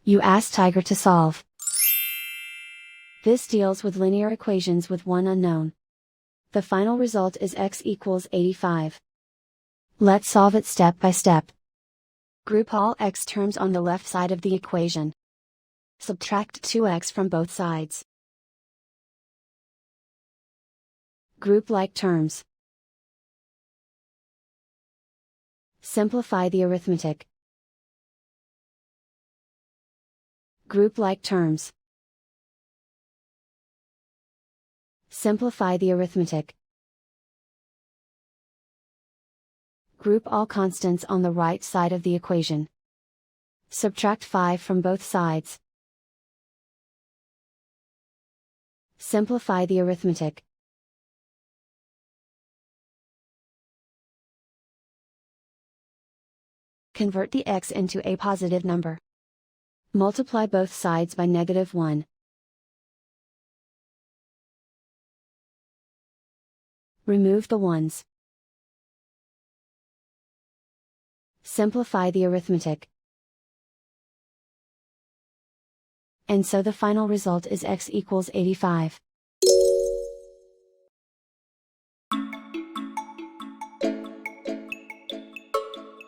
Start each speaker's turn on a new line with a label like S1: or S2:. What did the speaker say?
S1: You ask Tiger to solve. This deals with linear equations with one unknown. The final result is x equals 85. Let's solve it step by step. Group all x terms on the left side of the equation. Subtract 2x from both sides. Group like terms. Simplify the arithmetic. Group like terms. Simplify the arithmetic. Group all constants on the right side of the equation. Subtract 5 from both sides. Simplify the arithmetic. Convert the x into a positive number. Multiply both sides by -1. Remove the ones. Simplify the arithmetic. And so the final result is x equals 85.